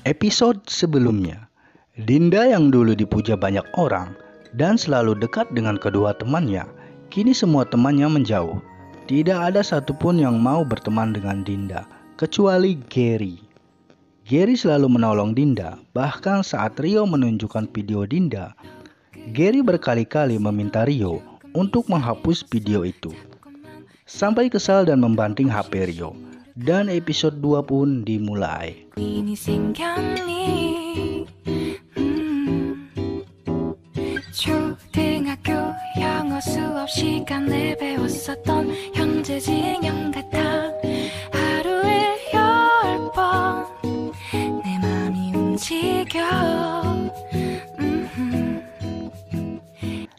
Episode sebelumnya, Dinda yang dulu dipuja banyak orang dan selalu dekat dengan kedua temannya, kini semua temannya menjauh. Tidak ada satupun yang mau berteman dengan Dinda, kecuali Gary. Gary selalu menolong Dinda, bahkan saat Rio menunjukkan video Dinda, Gary berkali-kali meminta Rio untuk menghapus video itu. Sampai kesal dan membanting HP Rio. Dan episode 2 pun dimulai.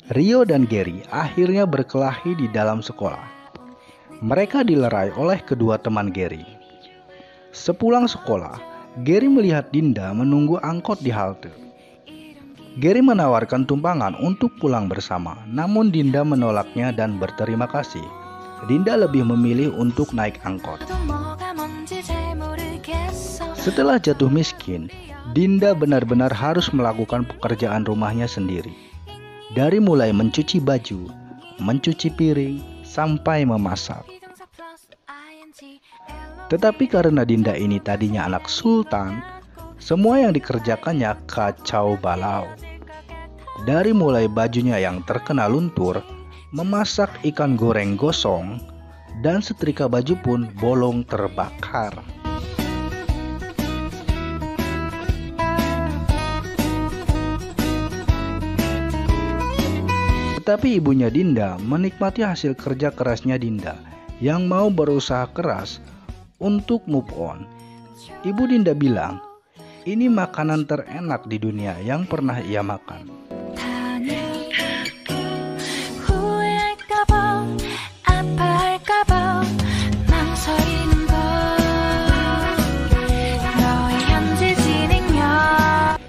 Rio dan Gary akhirnya berkelahi di dalam sekolah. Mereka dilerai oleh kedua teman Gary. Sepulang sekolah, Gary melihat Dinda menunggu angkot di halte. Gary menawarkan tumpangan untuk pulang bersama, namun Dinda menolaknya dan berterima kasih. Dinda lebih memilih untuk naik angkot. Setelah jatuh miskin, Dinda benar-benar harus melakukan pekerjaan rumahnya sendiri. Dari mulai mencuci baju, mencuci piring, sampai memasak. Tetapi karena Dinda ini tadinya anak sultan, semua yang dikerjakannya kacau balau. Dari mulai bajunya yang terkena luntur, memasak ikan goreng gosong, dan setrika baju pun bolong terbakar. Tetapi ibunya Dinda menikmati hasil kerja kerasnya Dinda yang mau berusaha keras untuk move on. Ibu Dinda bilang, ini makanan terenak di dunia yang pernah ia makan.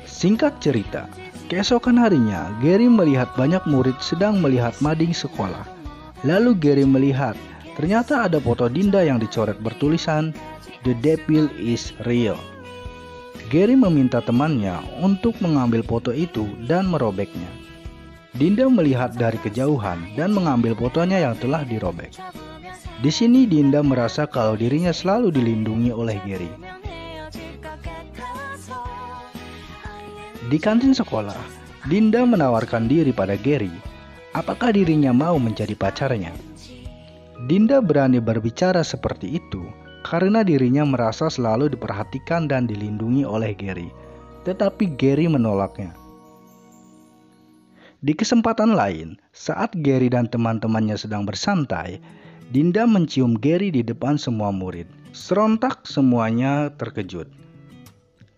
Singkat cerita, keesokan harinya, Gary melihat banyak murid sedang melihat mading sekolah. Lalu Gary melihat, ternyata ada foto Dinda yang dicoret bertulisan, "The Devil is Real." Gary meminta temannya untuk mengambil foto itu dan merobeknya. Dinda melihat dari kejauhan dan mengambil fotonya yang telah dirobek. Di sini Dinda merasa kalau dirinya selalu dilindungi oleh Gary. Di kantin sekolah, Dinda menawarkan diri pada Gary, apakah dirinya mau menjadi pacarnya. Dinda berani berbicara seperti itu karena dirinya merasa selalu diperhatikan dan dilindungi oleh Gary, tetapi Gary menolaknya. Di kesempatan lain, saat Gary dan teman-temannya sedang bersantai, Dinda mencium Gary di depan semua murid. Serontak semuanya terkejut.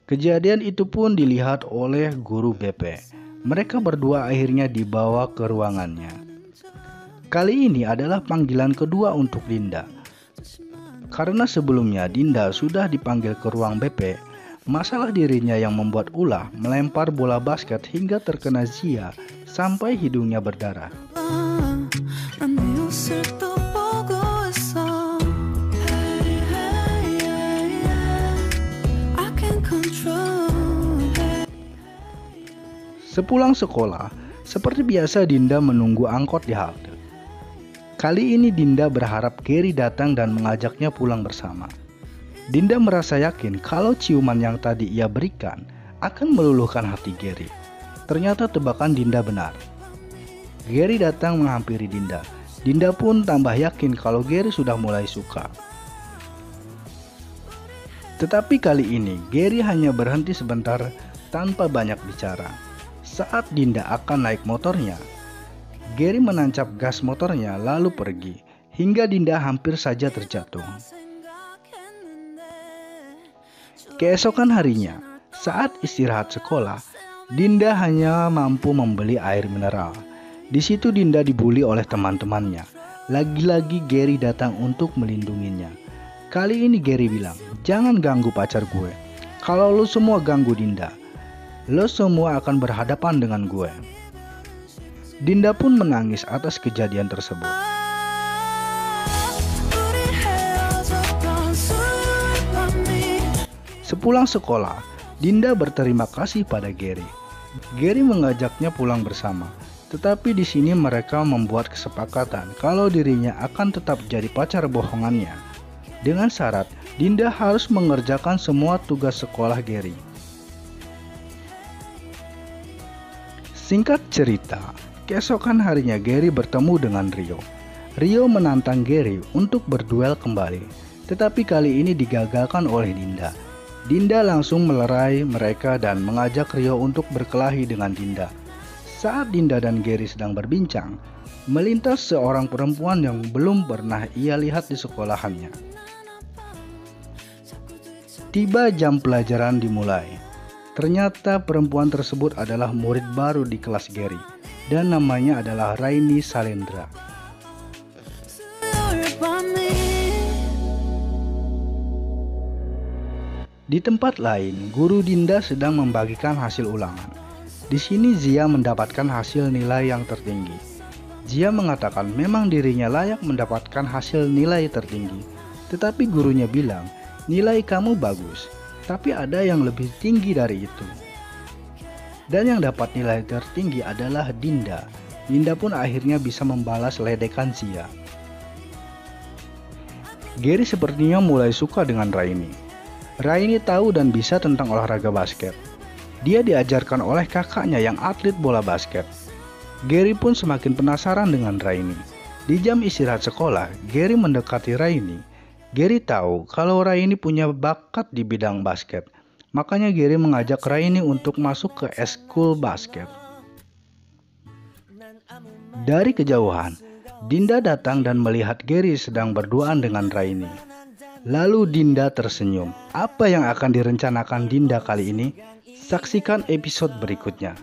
Kejadian itu pun dilihat oleh guru BP. Mereka berdua akhirnya dibawa ke ruangannya. Kali ini adalah panggilan kedua untuk Dinda. Karena sebelumnya Dinda sudah dipanggil ke ruang BP, masalah dirinya yang membuat ulah melempar bola basket hingga terkena Zia sampai hidungnya berdarah. Sepulang sekolah, seperti biasa Dinda menunggu angkot di halte. Kali ini Dinda berharap Gary datang dan mengajaknya pulang bersama. Dinda merasa yakin kalau ciuman yang tadi ia berikan akan meluluhkan hati Gary. Ternyata tebakan Dinda benar. Gary datang menghampiri Dinda. Dinda pun tambah yakin kalau Gary sudah mulai suka. Tetapi kali ini Gary hanya berhenti sebentar tanpa banyak bicara. Saat Dinda akan naik motornya, Gary menancap gas motornya lalu pergi, hingga Dinda hampir saja terjatuh. Keesokan harinya, saat istirahat sekolah, Dinda hanya mampu membeli air mineral. Di situ Dinda dibully oleh teman-temannya. Lagi-lagi Gary datang untuk melindunginya. Kali ini Gary bilang, jangan ganggu pacar gue. Kalau lu semua ganggu Dinda, lo semua akan berhadapan dengan gue. Dinda pun menangis atas kejadian tersebut. Sepulang sekolah, Dinda berterima kasih pada Gary. Gary mengajaknya pulang bersama. Tetapi di sini mereka membuat kesepakatan kalau dirinya akan tetap jadi pacar bohongannya. Dengan syarat Dinda harus mengerjakan semua tugas sekolah Gary. Singkat cerita, keesokan harinya Gary bertemu dengan Rio. Rio menantang Gary untuk berduel kembali, tetapi kali ini digagalkan oleh Dinda. Dinda langsung melerai mereka dan mengajak Rio untuk berkelahi dengan Dinda. Saat Dinda dan Gary sedang berbincang, melintas seorang perempuan yang belum pernah ia lihat di sekolahannya. Tiba jam pelajaran dimulai. Ternyata perempuan tersebut adalah murid baru di kelas Gary dan namanya adalah Raini Salendra. Di tempat lain, guru Dinda sedang membagikan hasil ulangan. Di sini Zia mendapatkan hasil nilai yang tertinggi. Zia mengatakan memang dirinya layak mendapatkan hasil nilai tertinggi. Tetapi gurunya bilang, nilai kamu bagus, tapi ada yang lebih tinggi dari itu. Dan yang dapat nilai tertinggi adalah Dinda. Dinda pun akhirnya bisa membalas ledekan Zia. Gary sepertinya mulai suka dengan Raini. Raini tahu dan bisa tentang olahraga basket. Dia diajarkan oleh kakaknya yang atlet bola basket. Gary pun semakin penasaran dengan Raini. Di jam istirahat sekolah, Gary mendekati Raini. Gary tahu kalau Raini punya bakat di bidang basket. Makanya Gary mengajak Raini untuk masuk ke eskul basket. Dari kejauhan, Dinda datang dan melihat Gary sedang berduaan dengan Raini. Lalu Dinda tersenyum. Apa yang akan direncanakan Dinda kali ini? Saksikan episode berikutnya.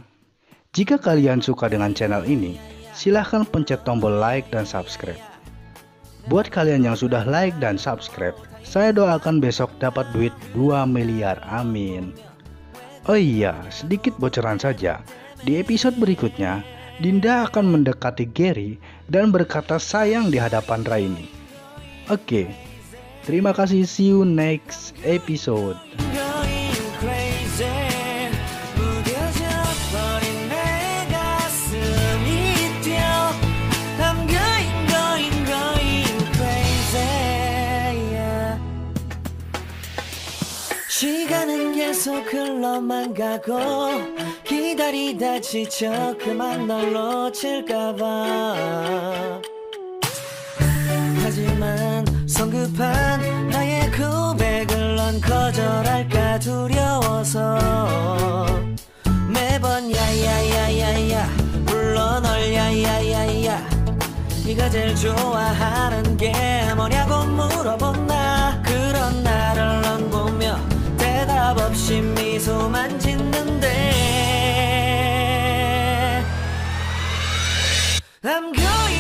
Jika kalian suka dengan channel ini, silahkan pencet tombol like dan subscribe. Buat kalian yang sudah like dan subscribe, saya doakan besok dapat duit 2 miliar, amin. Oh iya, sedikit bocoran saja. Di episode berikutnya, Dinda akan mendekati Gary dan berkata sayang di hadapan Raini. Oke. Terima kasih, see you next episode. 시간은 계속 흘러만 가고 기다리다 지쳐 그만 널 놓칠까봐 하지만 성급한 나의 고백을 넌 거절할까 두려워서 매번 야야야야야 불러 널 야야야야 네가 제일 좋아하는 게 뭐냐고 물어본 나 그런 나를 넌 보며 대답 없이 미소만 짓는데 I'm going